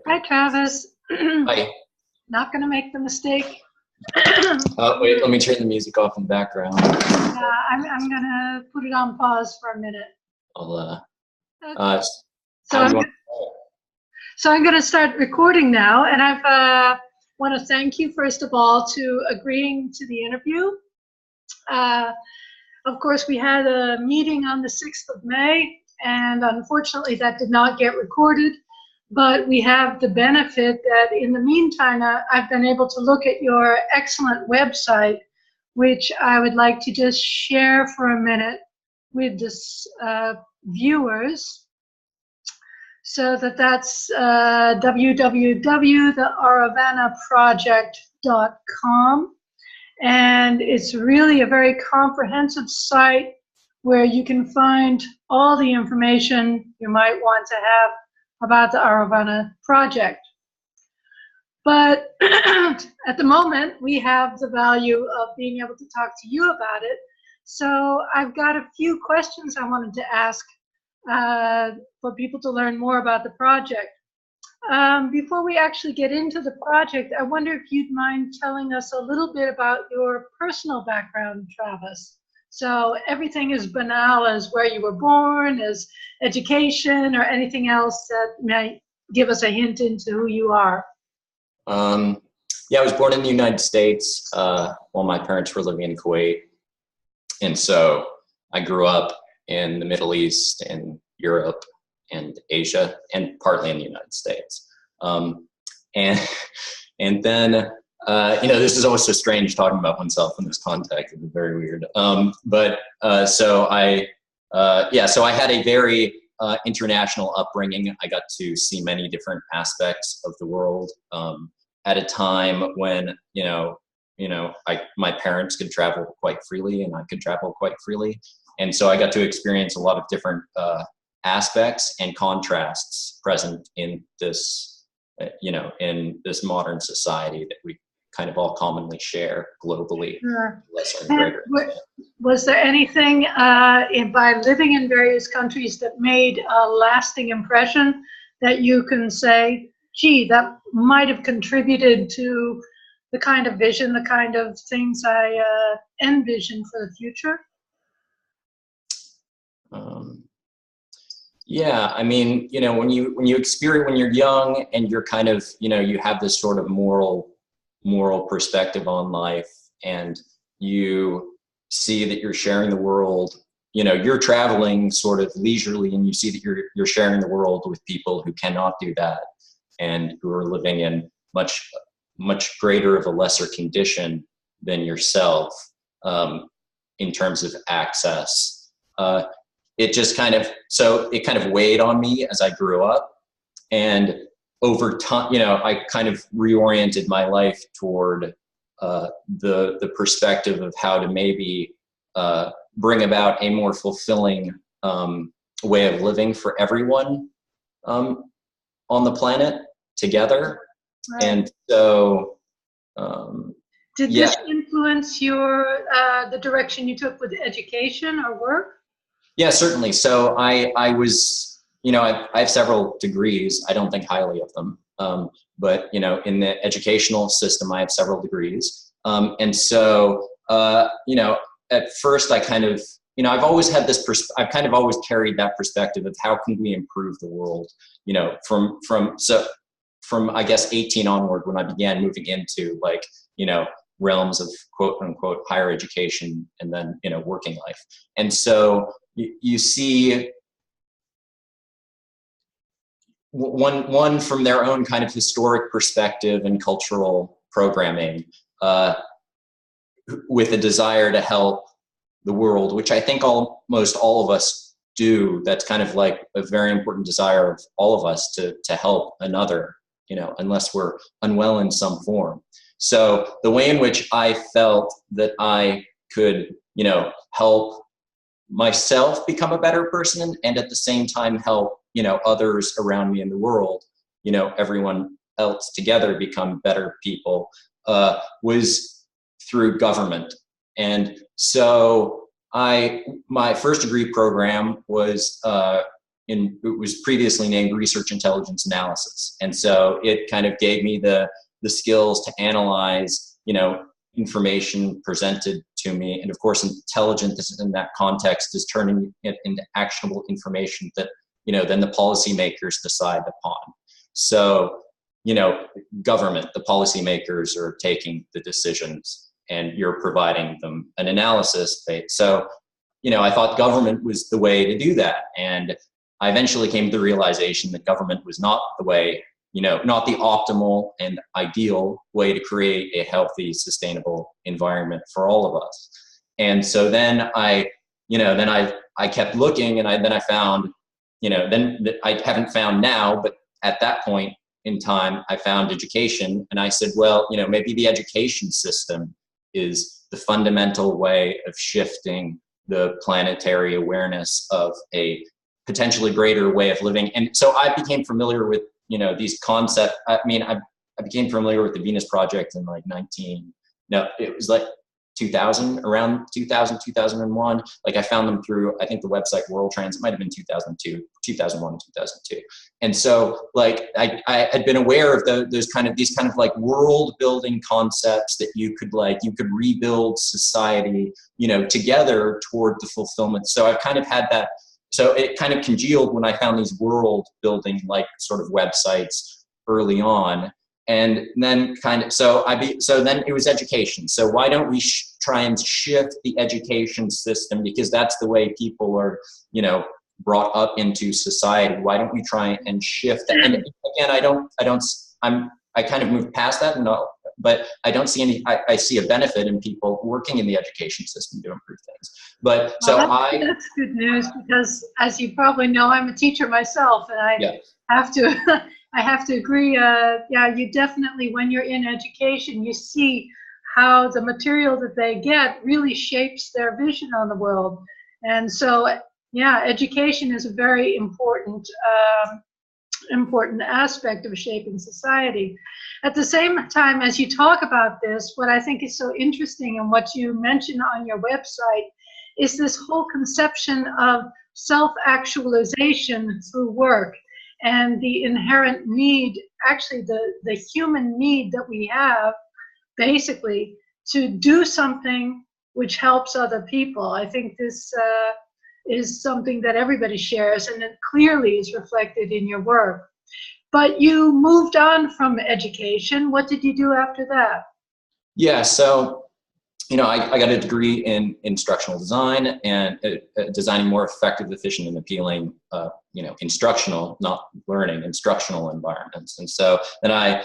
Hi, Travis. Hi. Not going to make the mistake. Wait, let me turn the music off in the background. I'm going to put it on pause for a minute. I'll, Okay. so I'm going to start recording now, and I want to thank you first of all to agreeing to the interview. Of course, we had a meeting on the 6th of May, and unfortunately that did not get recorded. But we have the benefit that in the meantime, I've been able to look at your excellent website, which I would like to just share for a minute with the viewers. So that's www.auravanaproject.com. And it's really a very comprehensive site where you can find all the information you might want to have about the Auravana project. But at the moment, we have the value of being able to talk to you about it. So I've got a few questions I wanted to ask for people to learn more about the project. Before we actually get into the project, I wonder if you'd mind telling us a little bit about your personal background, Travis. So everything as banal as where you were born, as education, or anything else that might give us a hint into who you are. Yeah, I was born in the United States while my parents were living in Kuwait. And so I grew up in the Middle East and Europe and Asia, and partly in the United States. And then, this is always so strange talking about oneself in this context. It's very weird. So I had a very international upbringing. I got to see many different aspects of the world at a time when, my parents could travel quite freely and I could travel quite freely. And so I got to experience a lot of different aspects and contrasts present in this, in this modern society that we kind of all commonly share globally. Sure. Lesser and greater. Was there anything by living in various countries that made a lasting impression that you can say, gee, that might have contributed to the kind of vision, the kind of things I envision for the future? Yeah, I mean, when you experience, when you're young and you're kind of, you have this sort of moral perspective on life, and you see that you're sharing the world, you're traveling sort of leisurely, and you see that you're sharing the world with people who cannot do that and who are living in much greater of a lesser condition than yourself in terms of access. It kind of weighed on me as I grew up, and over time, I kind of reoriented my life toward the perspective of how to maybe bring about a more fulfilling way of living for everyone on the planet together. Right. And so, did this influence your the direction you took with education or work? Yeah, certainly. So I was, I have several degrees. I don't think highly of them. But, in the educational system, I have several degrees. And so, at first I kind of, I've always had this, I've kind of always carried that perspective of how can we improve the world, from I guess 18 onward, when I began moving into realms of quote unquote higher education and then, working life. And so you see one from their own kind of historic perspective and cultural programming with a desire to help the world, which I think almost all of us do. That's kind of like a very important desire of all of us to help another, unless we're unwell in some form. So the way in which I felt that I could, help myself become a better person, and at the same time help, others around me in the world, everyone else together become better people, was through government. And so my first degree program was it was previously named research intelligence analysis. And so it kind of gave me the skills to analyze, information presented to me. And of course, intelligence in that context is turning it into actionable information that, then the policymakers decide upon. So, government, the policymakers are taking the decisions and you're providing them an analysis. So, I thought government was the way to do that. And I eventually came to the realization that government was not the way, not the optimal and ideal way to create a healthy, sustainable environment for all of us. And so then I kept looking, and then I found, then I haven't found now, but at that point in time, I found education, and I said, well, maybe the education system is the fundamental way of shifting the planetary awareness of a potentially greater way of living. And so I became familiar with, these concepts. I became familiar with the Venus Project in like 2000, around 2000, 2001. Like I found them through, I think the website World Trans, it might've been 2002, 2001 and 2002. And so like, I had been aware of these kind of like world building concepts that you could rebuild society, together toward the fulfillment. So I've kind of had that. So it kind of congealed when I found these world building, like sort of websites early on. And then so then it was education. So why don't we try and shift the education system? Because that's the way people are, brought up into society. Why don't we try and shift that? And again, I kind of moved past that, but I don't see I see a benefit in people working in the education system to improve things. But that's good news, because as you probably know, I'm a teacher myself, and I have to, I have to agree. You definitely, when you're in education, you see how the material that they get really shapes their vision on the world. And so, education is a very important aspect of shaping society. At the same time, as you talk about this, what I think is so interesting, and what you mention on your website, is this whole conception of self-actualization through work, and the inherent need, actually the human need that we have, basically, to do something which helps other people. I think this is something that everybody shares, and it clearly is reflected in your work. But you moved on from education. What did you do after that? Yeah, so, I got a degree in instructional design and designing more effective, efficient, and appealing, instructional, not learning, instructional environments. And so then I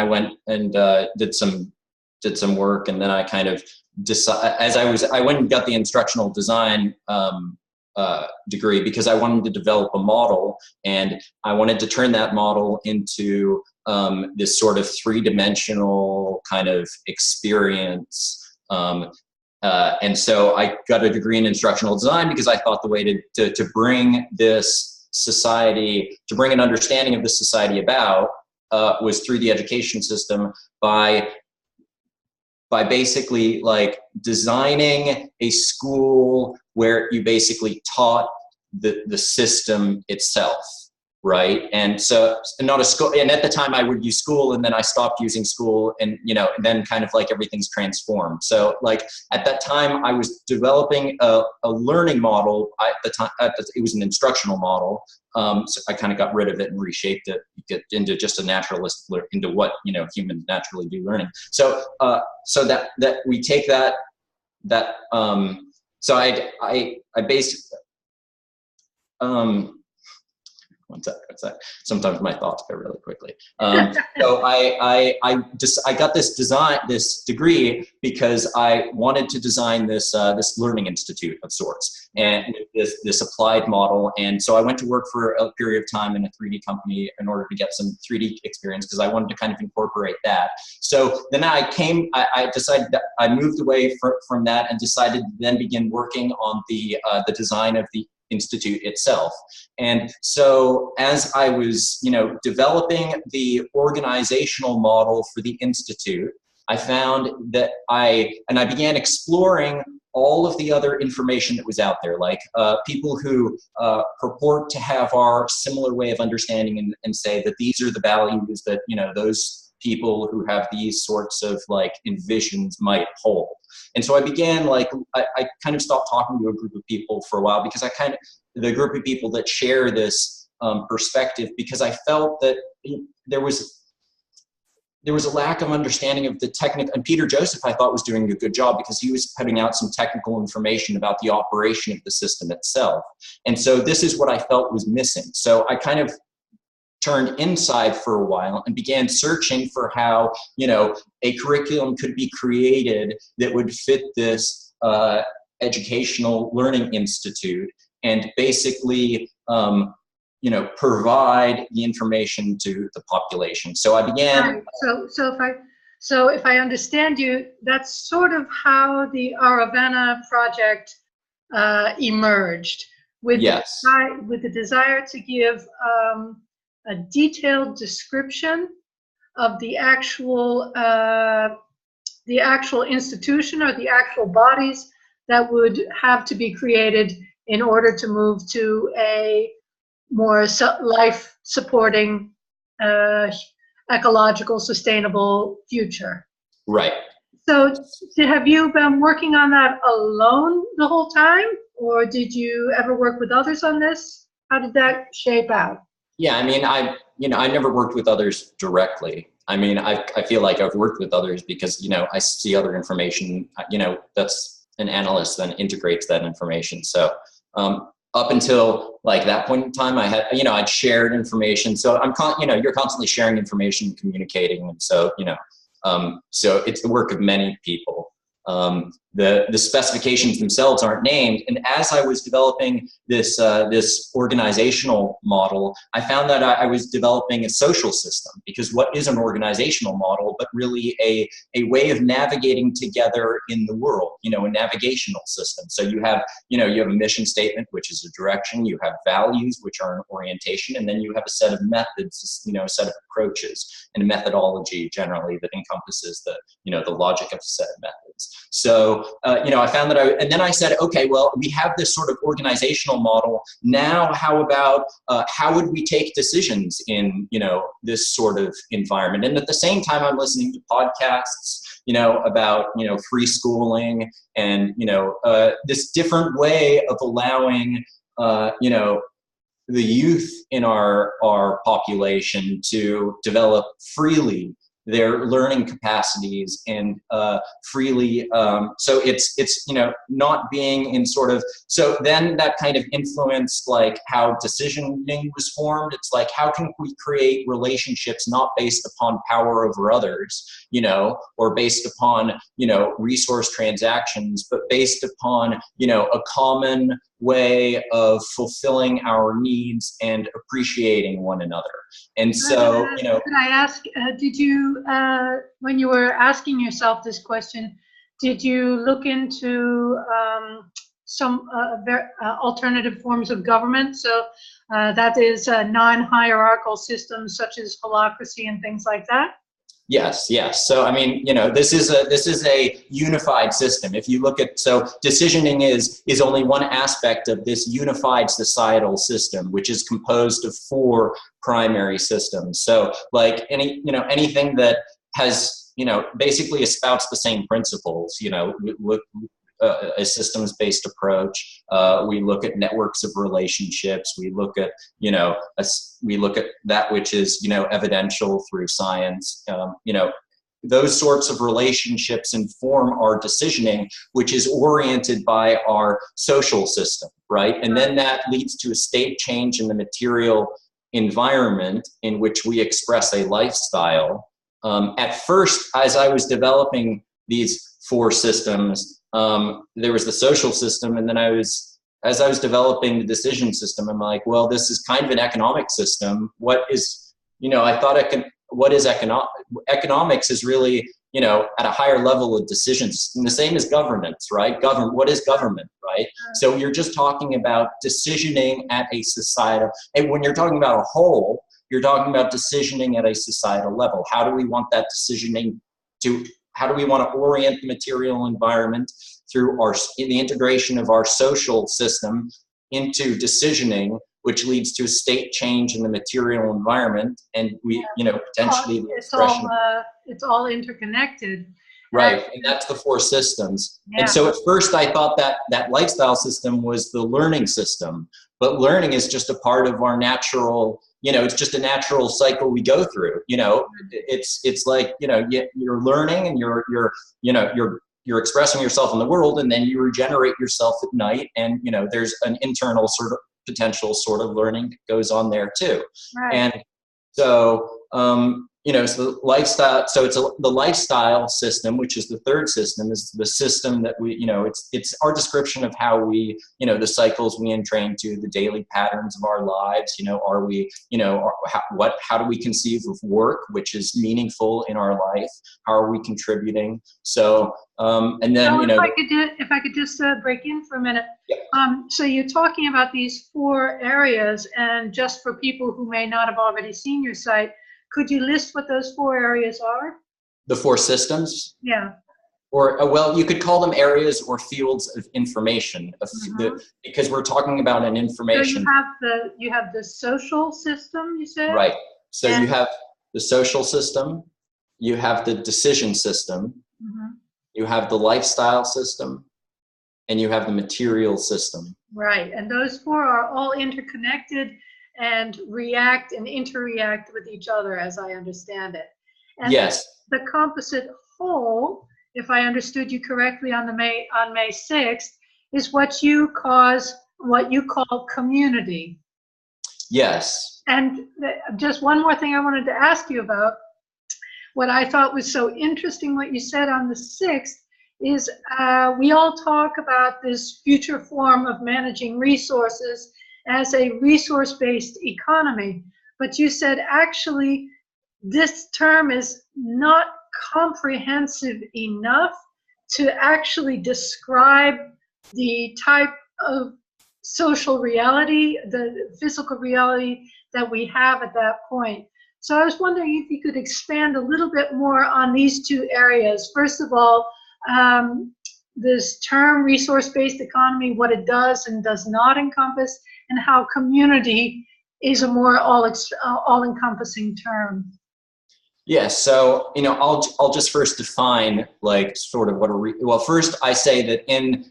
went and did some work, and then I kind of I went and got the instructional design degree because I wanted to develop a model, and I wanted to turn that model into this sort of three-dimensional kind of experience. And so I got a degree in instructional design because I thought the way to bring this society, to bring an understanding of this society about, was through the education system by basically like designing a school where you basically taught the system itself, right? And so not a school, and at the time I would use school, and then I stopped using school, and and then kind of like everything's transformed. So like at that time I was developing a learning model. At the time it was an instructional model. So I kind of got rid of it and reshaped it into just a naturalistic, into what humans naturally do learning. So so that we take that so I basically one sec. Sometimes my thoughts go really quickly. So I got this degree because I wanted to design this learning institute of sorts, and this applied model. And so I went to work for a period of time in a 3D company in order to get some 3D experience, because I wanted to kind of incorporate that. So then I decided that I moved away from that and decided to then begin working on the design of the institute itself. And so as I was, developing the organizational model for the institute, I found that I began exploring all of the other information that was out there, like people who purport to have our similar way of understanding and say that these are the values that, you know, those people who have these sorts of like envisions might hold. And so I began like, I kind of stopped talking to a group of people for a while because the group of people that share this perspective, because I felt that there was a lack of understanding of the technical, and Peter Joseph I thought was doing a good job because he was putting out some technical information about the operation of the system itself. And so this is what I felt was missing. So I kind of turned inside for a while and began searching for how, you know, a curriculum could be created that would fit this educational learning institute and basically, you know, provide the information to the population. So I began. Right. So if I understand you, that's sort of how the Auravana project emerged, with Yes. with the desire to give a detailed description of the actual institution or the actual bodies that would have to be created in order to move to a more life-supporting, ecological, sustainable future. Right. So have you been working on that alone the whole time, or did you ever work with others on this? How did that shape out? Yeah, I mean, I never worked with others directly. I mean, I feel like I've worked with others because, you know, I see other information, you know, that's an analyst then integrates that information. So up until like that point in time, I had, you know, I'd shared information. So you know, you're constantly sharing information and communicating. And so, you know, so it's the work of many people. The specifications themselves aren't named. And as I was developing this, this organizational model, I found that I was developing a social system, because what is an organizational model, but really a way of navigating together in the world, you know, a navigational system. So you have, you know, you have a mission statement, which is a direction, you have values, which are an orientation, and then you have a set of methods, you know, a set of approaches and a methodology generally that encompasses the, you know, the logic of a set of methods. So, you know, I found that and then I said, okay, well, we have this sort of organizational model. Now, how about, how would we take decisions in, you know, this sort of environment? And at the same time, I'm listening to podcasts, you know, about, you know, free schooling and, you know, this different way of allowing, you know, the youth in our population to develop freely their learning capacities and freely. So it's, you know, not being in sort of, so then that kind of influenced like how decisioning was formed. It's like, how can we create relationships not based upon power over others, you know, or based upon, you know, resource transactions, but based upon, you know, a common way of fulfilling our needs and appreciating one another. And so, you know. Could I ask, did you, when you were asking yourself this question, did you look into some alternative forms of government? So that is non-hierarchical systems such as holacracy and things like that? Yes, yes. So, I mean, you know, this is a unified system. If you look at, so decisioning is only one aspect of this unified societal system, which is composed of 4 primary systems. So like anything that has, you know, basically espouts the same principles, you know, a systems-based approach. We look at networks of relationships. We look at, you know, we look at that which is, you know, evidential through science. You know, those sorts of relationships inform our decisioning, which is oriented by our social system, right? And then that leads to a state change in the material environment in which we express a lifestyle. At first, as I was developing these 4 systems, there was the social system, and then as I was developing the decision system, I'm like, well, this is kind of an economic system. What is, you know, I thought what is economics is really, you know, at a higher level of decisions, and the same as governance, right? What is government, right? So you're just talking about decisioning at a societal, and when you're talking about a whole, you're talking about decisioning at a societal level. How do we want that decisioning to, how do we want to orient the material environment through the integration of our social system into decisioning, which leads to a state change in the material environment, and we, potentially the expression. It's all interconnected. Right, and that's the four systems. Yeah. And so at first I thought that lifestyle system was the learning system, but learning is just a part of our natural, it's just a natural cycle we go through. It's like, you're learning and you're expressing yourself in the world, and then you regenerate yourself at night, and there's an internal sort of potential sort of learning that goes on there too. Right. And so so the lifestyle, the lifestyle system, which is the third system, is the system that we, it's our description of how we, the cycles we entrain to, the daily patterns of our lives. Are we, how do we conceive of work, which is meaningful in our life? How are we contributing? So, and then, if I could just break in for a minute. Yeah. So you're talking about these four areas, and just for people who may not have already seen your site, could you list what those four areas are? The four systems? Yeah. Or, well, you could call them areas or fields of information, because we're talking about an information. So you have the social system, you said? Right. So you have the social system, you have the decision system, you have the lifestyle system, and you have the material system. Right, and those four are all interconnected and react and interact with each other, as I understand it. And yes. The composite whole, if I understood you correctly on May 6th, is what you call community. Yes. And just one more thing I wanted to ask you about. What I thought was so interesting, what you said on the 6th, is we all talk about this future form of managing resources as a resource-based economy. But you said actually this term is not comprehensive enough to actually describe the type of social reality, the physical reality that we have at that point. So I was wondering if you could expand a little bit more on these two areas. First of all, this term resource-based economy, what it does and does not encompass, and how community is a more all-encompassing term. Yes, so I'll just first define like sort of what well, first I say that in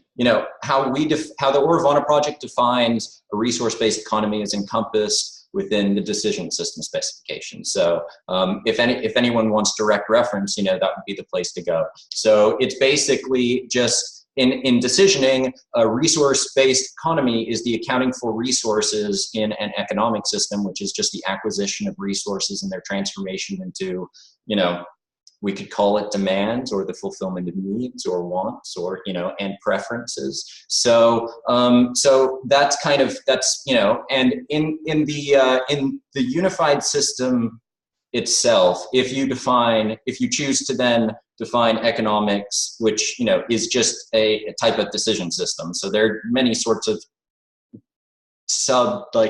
how the Auravana project defines a resource-based economy is encompassed within the decision system specification. So if anyone wants direct reference, that would be the place to go. So it's basically just in decisioning, a resource-based economy is the accounting for resources in an economic system, which is just the acquisition of resources and their transformation into, we could call it demands or the fulfillment of needs or wants or, and preferences. So, so that's and in the unified system itself, if you choose to then define economics, which, is just a type of decision system. So there are many sorts of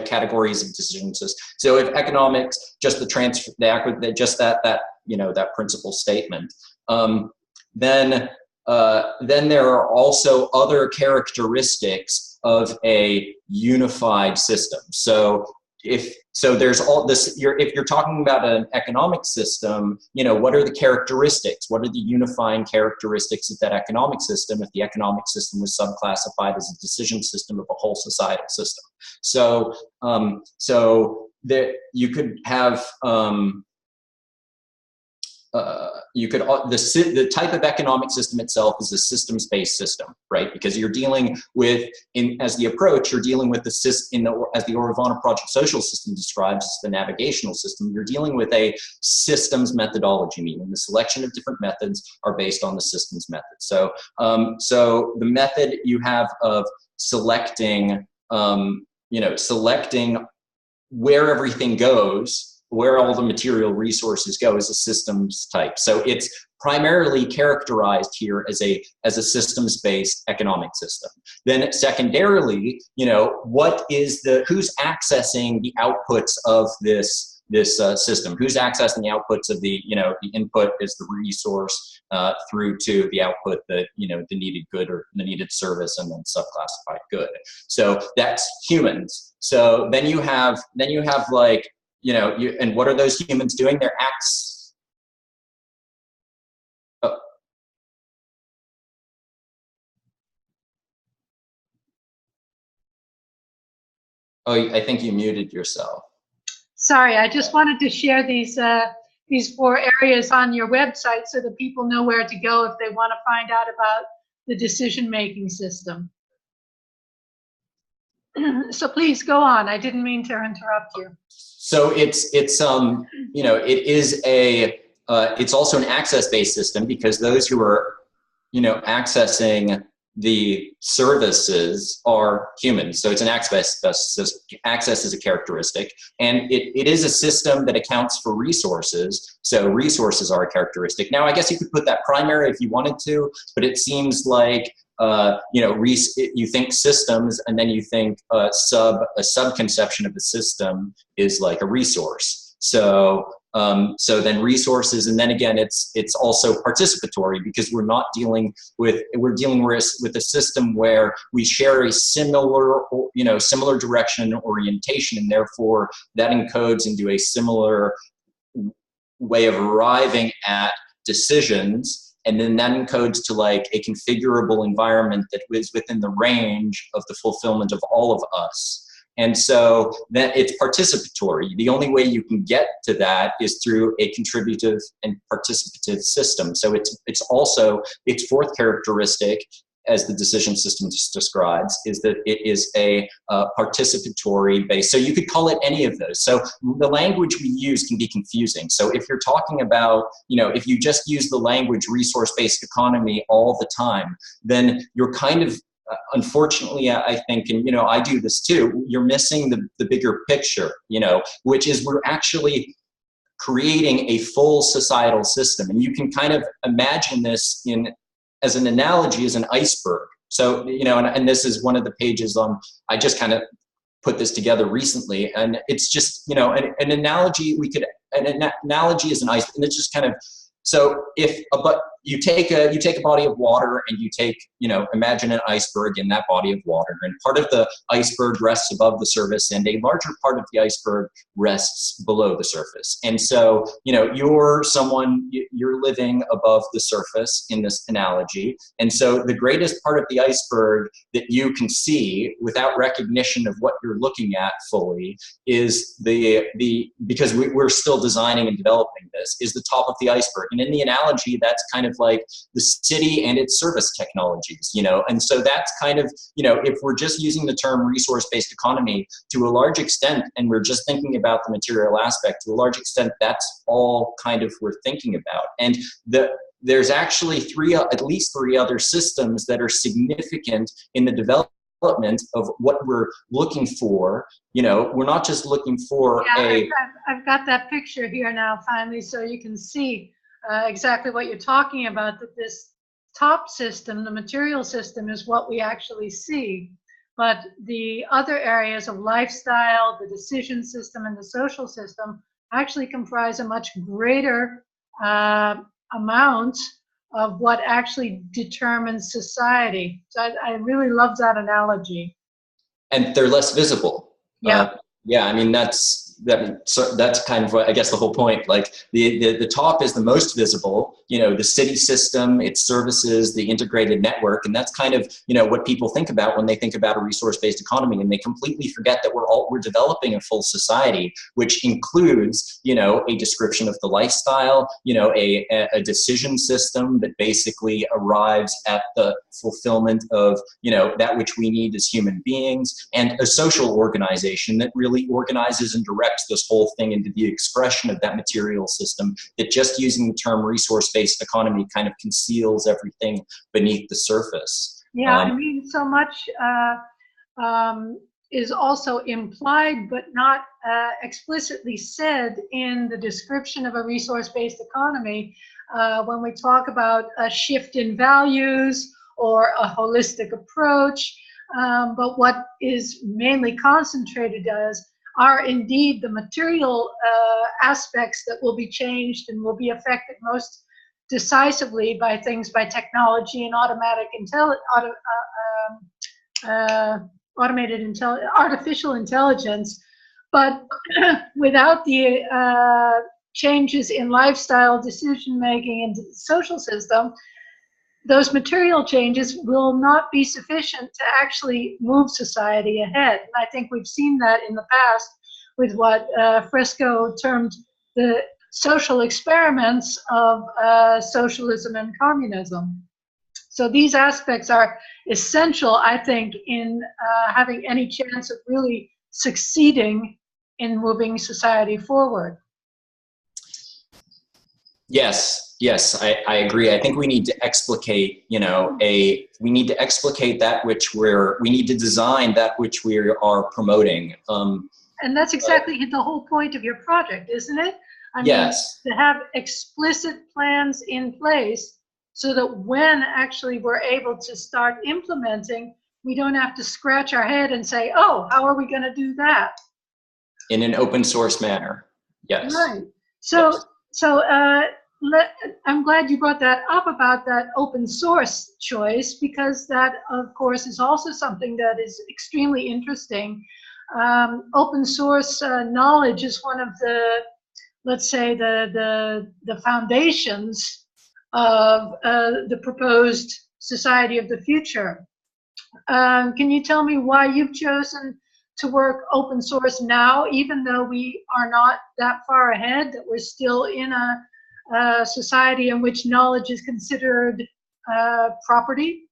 categories of decision systems. So if economics, just the transfer, that principal statement, then there are also other characteristics of a unified system. So if there's all this, if you're talking about an economic system, what are the characteristics? What are the unifying characteristics of that economic system if the economic system was subclassified as a decision system of a whole societal system? So, that you could have, the type of economic system itself is a systems-based system, right? Because you're dealing with, as the approach, you're dealing with as the Auravana project social system describes, the navigational system, you're dealing with a systems methodology, meaning the selection of different methods are based on the systems method. So, so the method you have of selecting, selecting where everything goes, where all the material resources go, is a systems type. So it's primarily characterized here as a systems-based economic system. Then secondarily, who's accessing the outputs of this system? Who's accessing the outputs of the, the input is the resource through to the output, that, the needed good or the needed service, and then subclassified good. So that's humans. So then you have like, and what are those humans doing? They're Oh, I think you muted yourself. Sorry, I just wanted to share these 4 areas on your website so that people know where to go if they want to find out about the decision-making system. So please go on. I didn't mean to interrupt you. So it's it is it's also an access-based system, because those who are accessing the services are humans. So it's an access is a characteristic, and it is a system that accounts for resources. So resources are a characteristic. Now, I guess you could put that primary if you wanted to, but it seems like you think systems, and then you think a subconception of the system is like a resource. So then resources, and then again, it's also participatory, because we're dealing with a system where we share a similar direction and orientation, and therefore that encodes into a similar way of arriving at decisions. And then that encodes to like a configurable environment that is within the range of the fulfillment of all of us. And so that it's participatory. The only way you can get to that is through a contributive and participative system. So it's also its fourth characteristic, as the decision system describes, is that it is a participatory base. So you could call it any of those. So the language we use can be confusing. So if you're talking about, if you just use the language resource-based economy all the time, then you're kind of, unfortunately, I think, and I do this too, you're missing the bigger picture, which is we're actually creating a full societal system. And you can kind of imagine this as an analogy, as an iceberg. So, and this is one of the pages I just kind of put this together recently, and it's just, an analogy an analogy is an iceberg, and it's just kind of, so but you take a body of water, and you take, imagine an iceberg in that body of water, and part of the iceberg rests above the surface, and a larger part of the iceberg rests below the surface. And so, you're living above the surface in this analogy. And so the greatest part of the iceberg that you can see without recognition of what you're looking at fully is because we're still designing and developing this, is the top of the iceberg. And in the analogy, that's kind of like the city and its service technologies, and so that's kind of, if we're just using the term resource-based economy to a large extent, and we're just thinking about the material aspect, to a large extent, that's all kind of we're thinking about. And there's actually at least three other systems that are significant in the development of what we're looking for. We're not just looking for I've got that picture here now, finally, so you can see exactly what you're talking about, that this top system, the material system, is what we actually see. But the other areas of lifestyle, the decision system, and the social system actually comprise a much greater amount of what actually determines society. So I really love that analogy. And they're less visible. Yeah. I mean, that's kind of, I guess, the whole point. Like the top is the most visible, the city system, its services, the integrated network. And that's kind of, what people think about when they think about a resource-based economy. And they completely forget that we're developing a full society, which includes, a description of the lifestyle, a decision system that basically arrives at the fulfillment of, that which we need as human beings, and a social organization that really organizes and directs this whole thing into the expression of that material system, that just using the term resource-based economy kind of conceals everything beneath the surface. Yeah, I mean, so much is also implied but not explicitly said in the description of a resource-based economy when we talk about a shift in values or a holistic approach. But what is mainly concentrated are indeed the material aspects that will be changed and will be affected most decisively by things, by technology and artificial intelligence. But without the changes in lifestyle, decision making, and the social system, those material changes will not be sufficient to actually move society ahead. And I think we've seen that in the past with what Fresco termed the social experiments of socialism and communism. So these aspects are essential, I think, in having any chance of really succeeding in moving society forward. Yes, I agree. I think we need to explicate, we need to explicate that which we need to design that which we are promoting. And that's exactly the whole point of your project, isn't it? I yes. mean, to have explicit plans in place so that when actually we're able to start implementing, we don't have to scratch our head and say, oh, how are we going to do that? In an open source manner. Yes. Right. So, yes. I'm glad you brought that up about that open source choice, because that, of course, is also something that is extremely interesting. Open source knowledge is one of the, let's say, the foundations of the proposed society of the future. Can you tell me why you've chosen to work open source now, even though we are not that far ahead, that we're still in a society in which knowledge is considered property?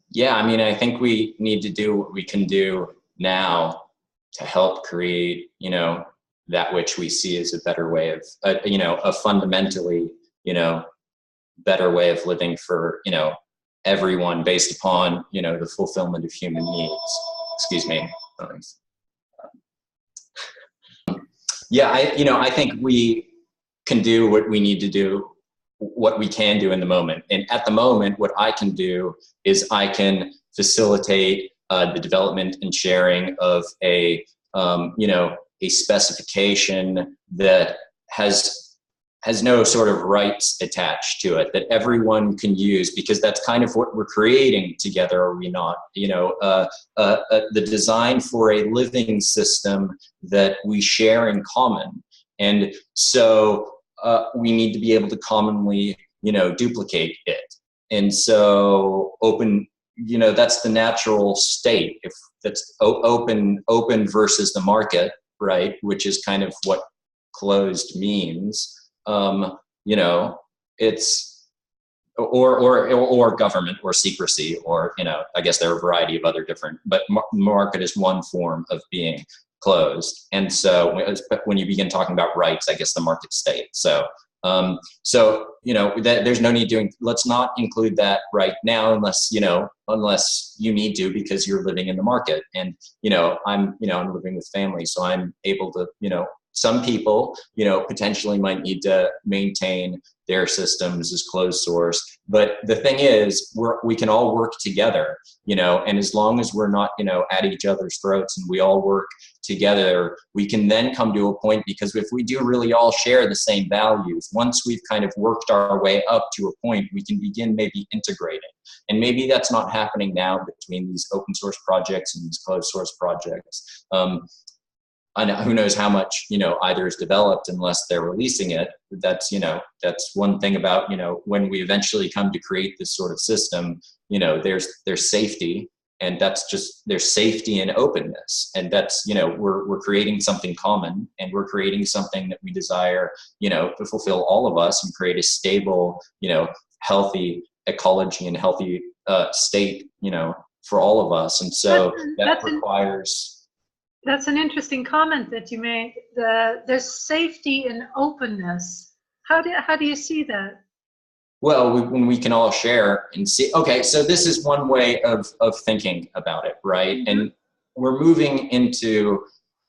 Yeah, I mean, I think we need to do what we can do now to help create, that which we see as a better way of, a fundamentally, better way of living for, everyone based upon, the fulfillment of human needs. Excuse me. Yeah, I think we can do what we need to do, what we can do in the moment. And at the moment, what I can do is I can facilitate the development and sharing of a specification that has no sort of rights attached to it, that everyone can use, because that's kind of what we're creating together, are we not? The design for a living system that we share in common. And so we need to be able to commonly, duplicate it. And so open, that's the natural state. If that's open versus the market, right? Which is kind of what closed means. It's or government or secrecy, or I guess there are a variety of other different. But market is one form of being closed. And so when you begin talking about rights, I guess the market state. So there's no need doing, let's not include that right now unless you need to, because you're living in the market. And, I'm living with family, so I'm able to, some people, potentially might need to maintain their systems as closed source. But the thing is, we can all work together, and as long as we're not, at each other's throats, and we all work together, we can then come to a point, because if we do really all share the same values, once we've kind of worked our way up to a point, we can begin maybe integrating. And maybe that's not happening now between these open source projects and these closed source projects. I know, who knows how much, either is developed unless they're releasing it. That's one thing about, when we eventually come to create this sort of system, there's safety, and that's just, there's safety and openness. And that's, we're creating something common, and we're creating something that we desire, to fulfill all of us and create a stable, healthy ecology and healthy state, for all of us. And so that requires... That's an interesting comment that you made. There's safety in openness. How do you see that? Well, when we can all share and see. Okay, so this is one way of thinking about it, right? Mm-hmm. And we're moving into,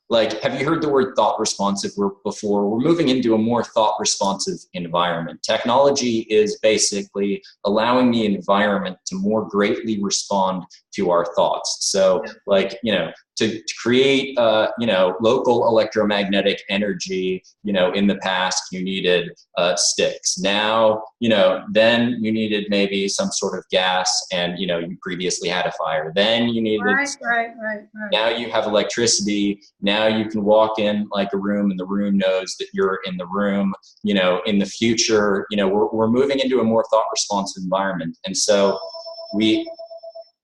like, have you heard the word thought responsive before? We're moving into a more thought responsive environment. Technology is basically allowing the environment to more greatly respond to our thoughts. So, like, to create, local electromagnetic energy, in the past you needed sticks. Now, then you needed maybe some sort of gas, and, you previously had a fire. Then you needed, right. now you have electricity. Now you can walk in like a room and the room knows that you're in the room. In the future, we're moving into a more thought responsive environment. And so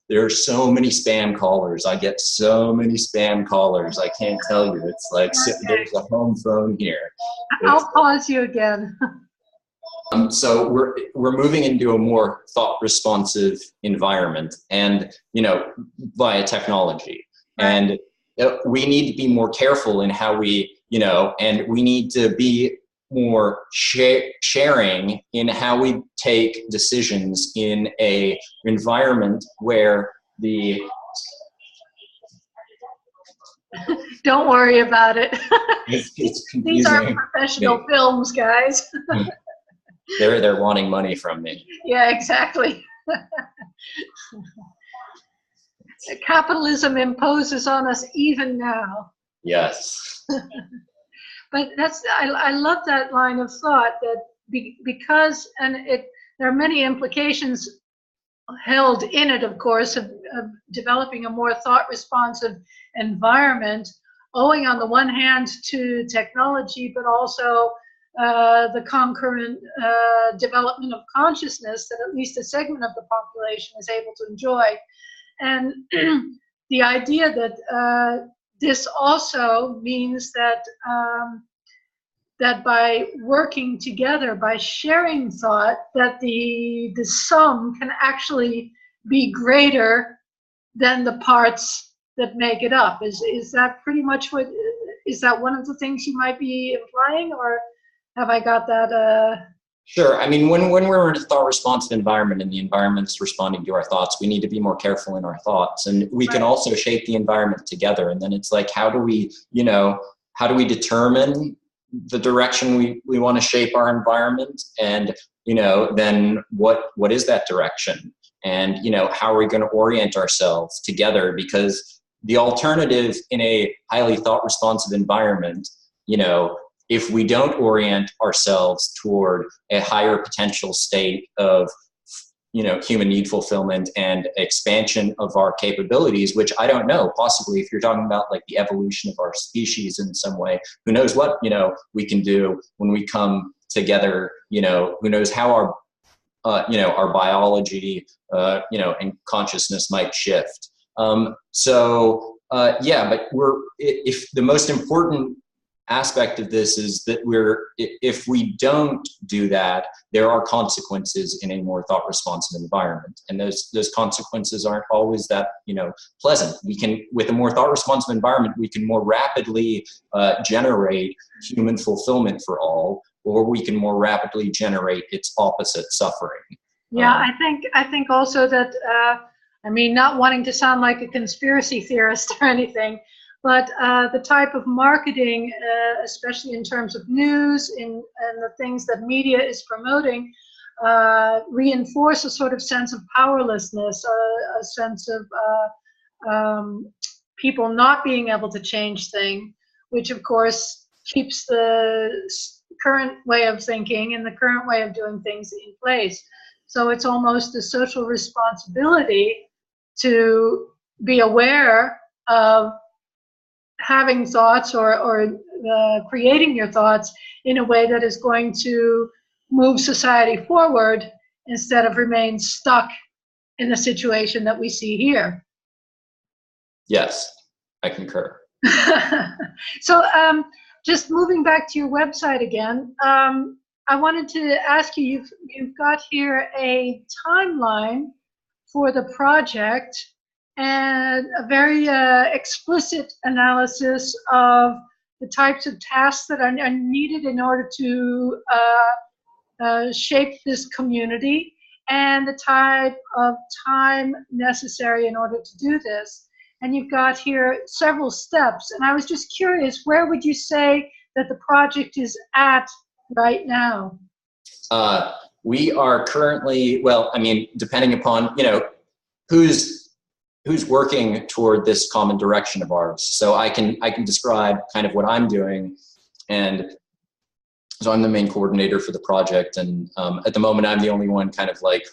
there are so many spam callers. I get so many spam callers. I can't tell you. It's like, there's a home phone here. I'll pause you again. So we're moving into a more thought responsive environment, and, via technology. And we need to be more careful in how we, and we need to be more sharing in how we take decisions in a environment where the Don't worry about it. it's confusing. These are professional films, guys. They're wanting money from me. Yeah, exactly. Capitalism imposes on us even now. Yes. But I love that line of thought, that because, and there are many implications held in it, of course, of developing a more thought responsive environment, owing on the one hand to technology, but also the concurrent development of consciousness that at least a segment of the population is able to enjoy. And the idea that this also means that that by working together, by sharing thought, that the sum can actually be greater than the parts that make it up. Is that pretty much is that one of the things you might be implying, or have I got that? Sure. I mean, when we're in a thought responsive environment and the environment's responding to our thoughts, we need to be more careful in our thoughts, and we can also shape the environment together. And then it's like, how do we determine the direction we want to shape our environment? And, then what is that direction? And, how are we going to orient ourselves together? Because the alternative in a highly thought responsive environment, if we don't orient ourselves toward a higher potential state of, human need fulfillment and expansion of our capabilities, which I don't know, possibly if you're talking about like the evolution of our species in some way, who knows what, we can do when we come together, who knows how our, our biology, and consciousness might shift. But if the most important aspect of this is that if we don't do that, there are consequences in a more thought responsive environment, and those consequences aren't always that pleasant. With a more thought responsive environment, we can more rapidly generate human fulfillment for all, or we can more rapidly generate its opposite, suffering. Yeah, I think also that not wanting to sound like a conspiracy theorist or anything, but the type of marketing, especially in terms of news and the things that media is promoting, reinforce a sort of sense of powerlessness, a sense of people not being able to change things, which of course keeps the current way of thinking and the current way of doing things in place. So it's almost a social responsibility to be aware of having thoughts or creating your thoughts in a way that is going to move society forward instead of remain stuck in the situation that we see here. Yes, I concur. So just moving back to your website again, I wanted to ask you, you've got here a timeline for the project and a very explicit analysis of the types of tasks that are needed in order to shape this community and the type of time necessary in order to do this. And you've got here several steps. And I was just curious, where would you say that the project is at right now? We are currently, depending upon, who's who's working toward this common direction of ours. So I can describe kind of what I'm doing. And so I'm the main coordinator for the project. And at the moment, I'm the only one kind of like,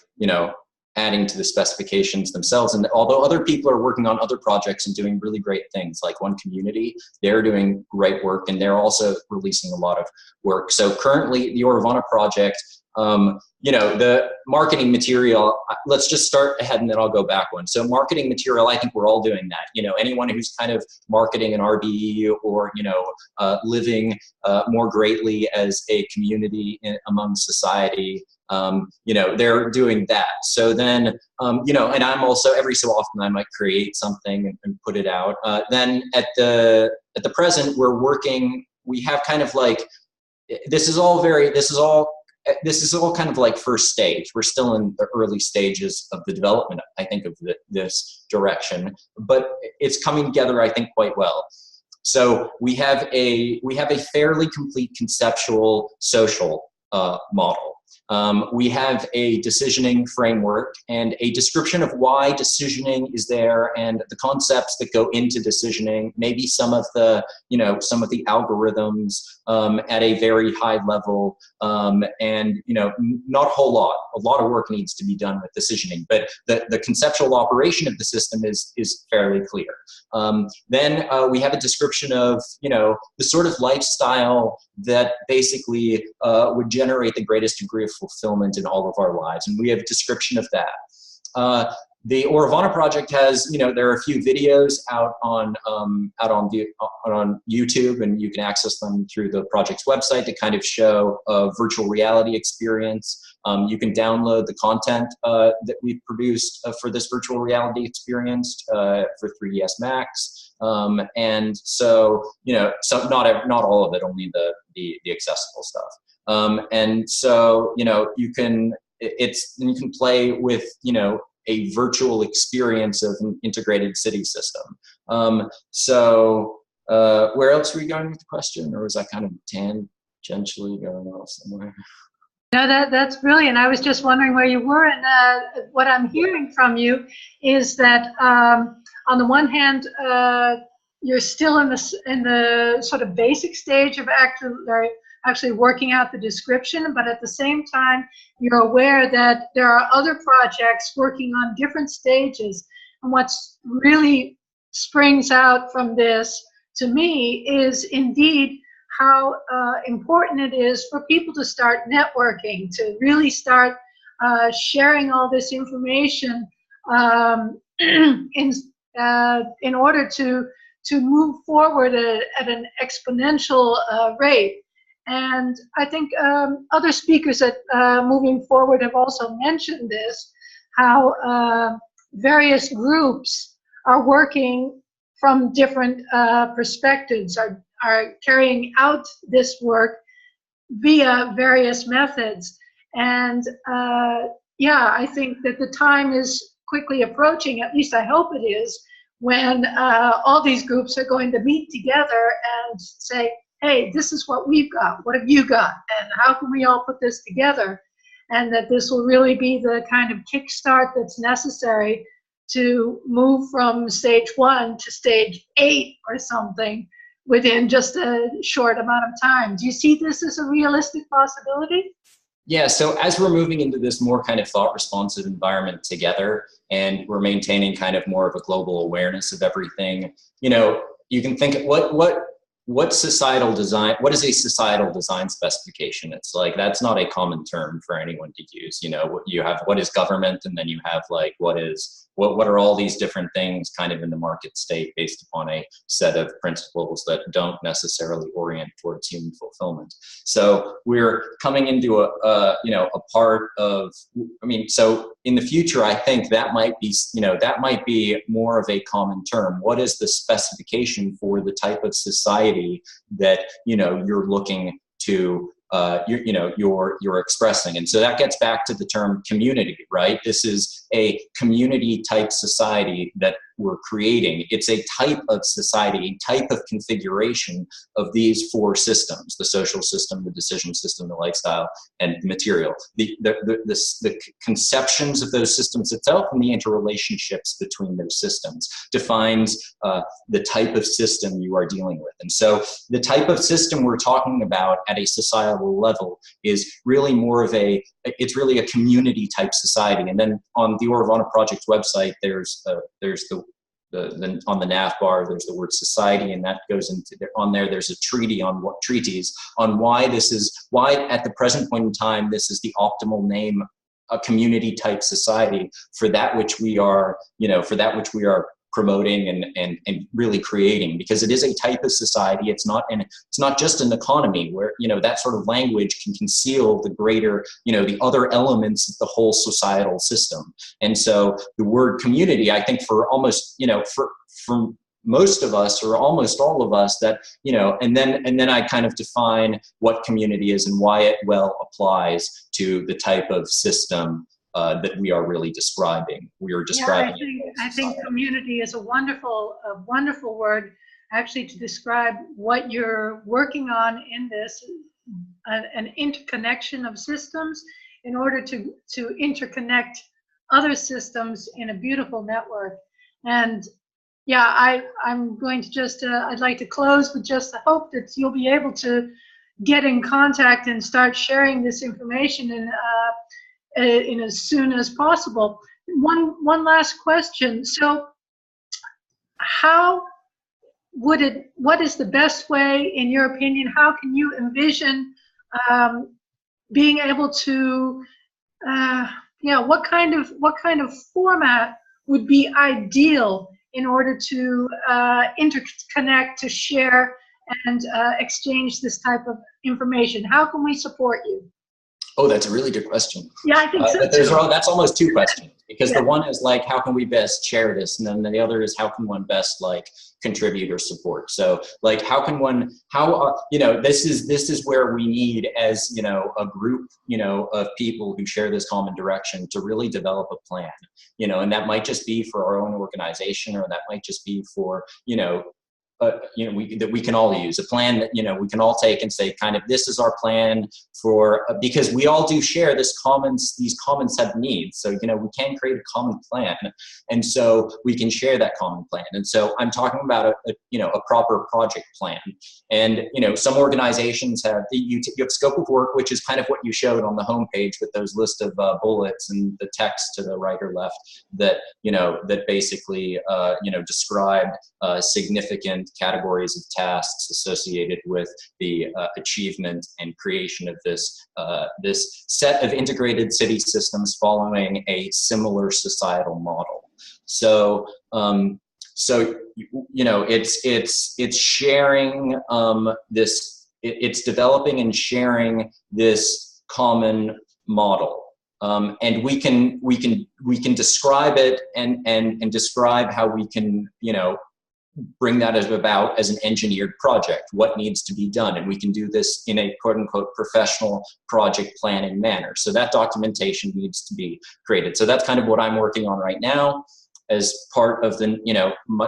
adding to the specifications themselves. And although other people are working on other projects and doing really great things, like One Community, they're doing great work and they're also releasing a lot of work. So currently the Auravana project, the marketing material, let's just start ahead and then I'll go back one. So marketing material, I think we're all doing that. Anyone who's kind of marketing an RBE or, living more greatly as a community among society, they're doing that. So then, and I'm also, every so often I might create something and put it out. Then at the present, we have kind of like, this is all kind of like first stage. We're still in the early stages of the development, I think, of this direction, but it's coming together, I think, quite well. So we have a fairly complete conceptual social model. We have a decisioning framework and a description of why decisioning is there and the concepts that go into decisioning, maybe some of the algorithms at a very high level, and not a whole lot. A lot of work needs to be done with decisioning, but the conceptual operation of the system is fairly clear. Then we have a description of the sort of lifestyle that basically would generate the greatest degree of fulfillment in all of our lives, and we have a description of that. The Auravana project has, there are a few videos out on YouTube, and you can access them through the project's website to kind of show a virtual reality experience. You can download the content that we've produced for this virtual reality experience for 3ds Max. And so, so not all of it, only the accessible stuff. And so, you can play with, a virtual experience of an integrated city system. So where else were you going with the question, or was that kind of tangentially going off somewhere? No, that's brilliant. I was just wondering where you were, and what I'm hearing from you is that on the one hand, you're still in the sort of basic stage of actually working out the description, but at the same time, you're aware that there are other projects working on different stages. And what's really springs out from this, to me, is indeed how important it is for people to start networking, to really start sharing all this information in order to move forward at an exponential rate. And I think other speakers at Moving Forward have also mentioned this, how various groups are working from different perspectives, are carrying out this work via various methods. And yeah, I think that the time is quickly approaching, at least I hope it is, when all these groups are going to meet together and say, hey, this is what we've got, what have you got, and how can we all put this together? And that this will really be the kind of kickstart that's necessary to move from stage 1 to stage 8 or something within just a short amount of time. Do you see this as a realistic possibility? Yeah, so as we're moving into this more kind of thought responsive environment together, and we're maintaining kind of more of a global awareness of everything, you can think what societal design, what is a societal design specification? It's like, that's not a common term for anyone to use. You have what is government, and then you have like what are all these different things kind of in the market state based upon a set of principles that don't necessarily orient towards human fulfillment. So we're coming into a part of, so in the future, I think that might be more of a common term. What is the specification for the type of society that, you're looking to, you're expressing? And so that gets back to the term community, right? This is a community type society that we're creating. It's a type of society, a type of configuration of these four systems: the social system, the decision system, the lifestyle, and the material. The conceptions of those systems itself and the interrelationships between those systems defines the type of system you are dealing with. And so the type of system we're talking about at a societal level is really more of it's really a community type society. And then on the Auravana project's website, there's on the nav bar, there's the word society, and that goes into on there. There's a treatise on why at the present point in time, this is the optimal name, a community type society for that which we are, promoting and really creating, because it is a type of society. It's not just an economy where, that sort of language can conceal the greater, the other elements of the whole societal system. And so the word community, I think for almost, for most of us or almost all of us, that, and then I kind of define what community is and why it well applies to the type of system that we are really describing. Yeah, I think community is a wonderful word, actually, to describe what you're working on in this, an interconnection of systems in order to interconnect other systems in a beautiful network. And yeah, I'm going to just, I'd like to close with just the hope that you'll be able to get in contact and start sharing this information in as soon as possible. One last question. So what is the best way, in your opinion, how can you envision being able to, what kind of format would be ideal in order to interconnect, to share, and exchange this type of information? How can we support you? Oh, that's a really good question. Yeah, I think so but too. That's almost two questions, because Yeah. the one is like, how can we best share this? And then the other is, how can one best contribute or support? So this is where we need, as, a group, of people who share this common direction, to really develop a plan, and that might just be for our own organization, or that might just be for, that we can all use a plan that, we can all take and say, kind of, this is our plan for, because we all do share these common set of needs. So, we can create a common plan. And so we can share that common plan. And so I'm talking about a proper project plan. And, some organizations you have scope of work, which is kind of what you showed on the homepage with those list of bullets and the text to the right or left that, that basically, described significant categories of tasks associated with the achievement and creation of this set of integrated city systems following a similar societal model. So it's sharing it's developing and sharing this common model. And we can describe it and describe how we can, bring that about as an engineered project, what needs to be done. And we can do this in a quote unquote professional project planning manner. So that documentation needs to be created. So that's kind of what I'm working on right now as part of the,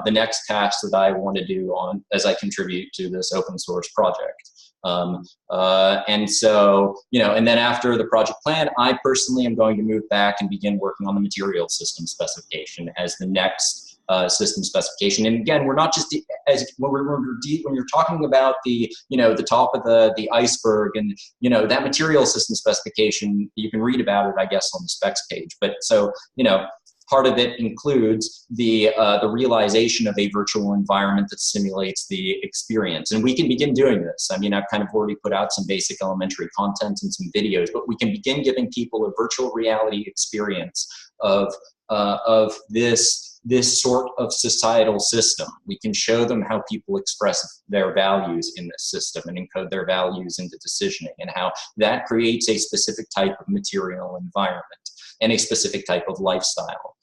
the next task that I want to do as I contribute to this open source project. And so, and then after the project plan, I personally am going to move back and begin working on the material system specification as the next system specification. And again, we're not just when you're talking about the the top of the iceberg, and that material system specification, you can read about it, I guess, on the specs page. But so part of it includes the realization of a virtual environment that simulates the experience. And we can begin doing this. I mean, I've kind of already put out some basic elementary content and some videos, but we can begin giving people a virtual reality experience of this sort of societal system. We can show them how people express their values in this system and encode their values into decisioning, and how that creates a specific type of material environment and a specific type of lifestyle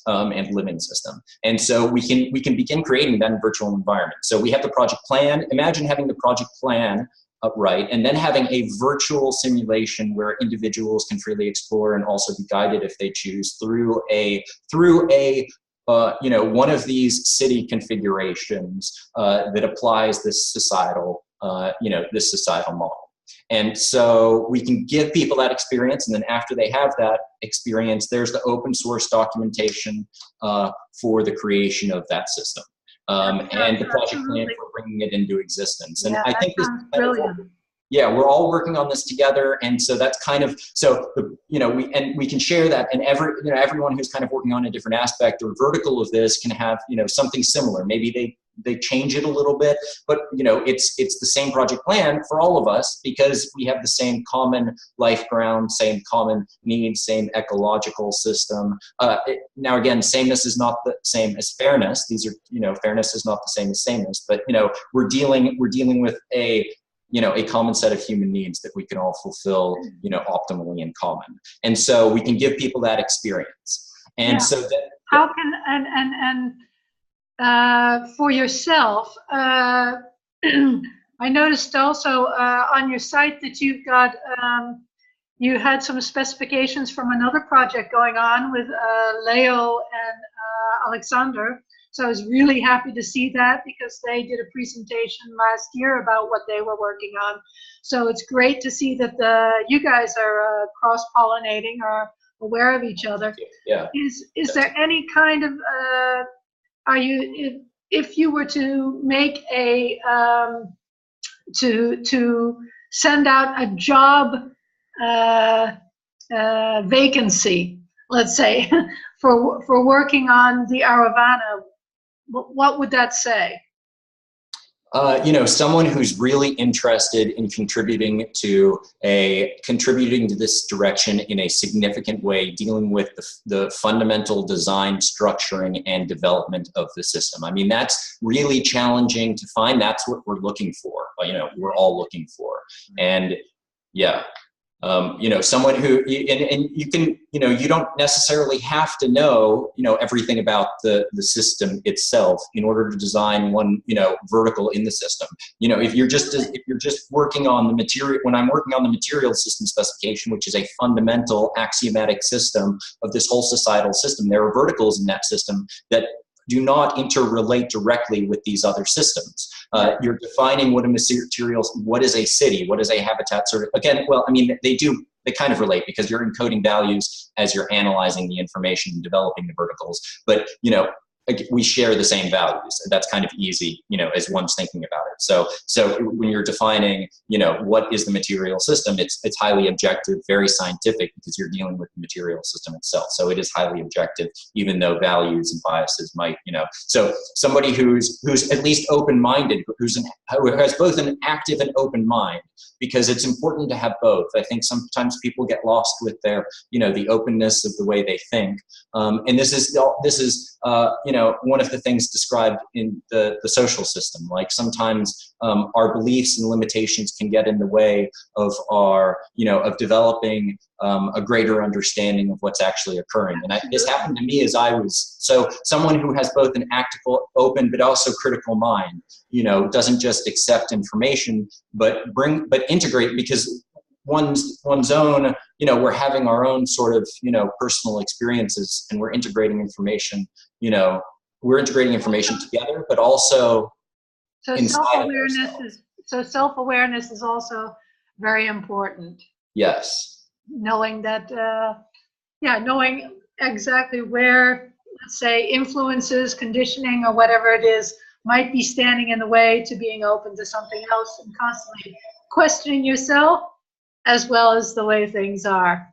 and living system. And so we can begin creating that virtual environment. So we have the project plan. Imagine having the project plan right, and then having a virtual simulation where individuals can freely explore and also be guided if they choose through a one of these city configurations that applies this societal, this societal model. And so we can give people that experience, and then after they have that experience, there's the open source documentation for the creation of that system, and the project plan for bringing it into existence. And I think this is brilliant. Yeah, we're all working on this together, and so that's kind of we can share that, and everyone who's kind of working on a different aspect or vertical of this can have something similar. Maybe they change it a little bit, but it's the same project plan for all of us because we have the same common life ground, same common needs, same ecological system. Now again, sameness is not the same as fairness. These are fairness is not the same as sameness, but we're dealing with a common set of human needs that we can all fulfill, optimally in common. And so we can give people that experience. And so that, how can, for yourself, I noticed also on your site that you've got, you had some specifications from another project going on with Leo and Alexander. So I was really happy to see that because they did a presentation last year about what they were working on. So it's great to see that you guys are cross-pollinating or aware of each other. Yeah. Is there any kind of, if you were to make a, to send out a job vacancy, let's say, for working on the Auravana, what would that say? Someone who's really interested in contributing to this direction in a significant way, dealing with the fundamental design, structuring, and development of the system. I mean, that's really challenging to find. That's what we're looking for. We're all looking for. And yeah. Someone who, and you can, you don't necessarily have to know, everything about the system itself in order to design one, vertical in the system. If you're just working on the material, when I'm working on the material system specification, which is a fundamental axiomatic system of this whole societal system, there are verticals in that system that do not interrelate directly with these other systems. You're defining what a material, what is a city, what is a habitat sort of, again, well, I mean, they kind of relate because you're encoding values as you're analyzing the information and developing the verticals. But, we share the same values. That's kind of easy, as one's thinking about it. So when you're defining, what is the material system, it's highly objective, very scientific because you're dealing with the material system itself. So it is highly objective, even though values and biases might, So somebody who's at least open-minded, who has both an active and open mind, because it's important to have both. I think sometimes people get lost with their, the openness of the way they think. And this is one of the things described in the social system. Like sometimes our beliefs and limitations can get in the way of our, of developing a greater understanding of what's actually occurring. And this happened to me as I was, someone who has both an active, open, but also critical mind, doesn't just accept information, but integrate, because one's own, we're having our own sort of, personal experiences, and we're integrating information, we're integrating information together, but also self-awareness is also very important. Yes. Knowing that, knowing exactly where, let's say, influences, conditioning, or whatever it is, might be standing in the way to being open to something else, and constantly questioning yourself as well as the way things are.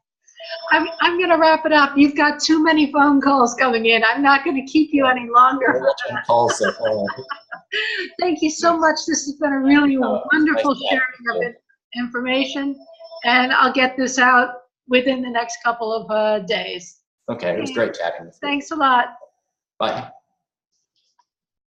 I'm going to wrap it up. You've got too many phone calls coming in. I'm not going to keep you any longer. Thank you so much. This has been a really wonderful sharing of information, and I'll get this out within the next couple of days. Okay, it was great chatting with you. Thanks a lot. Bye.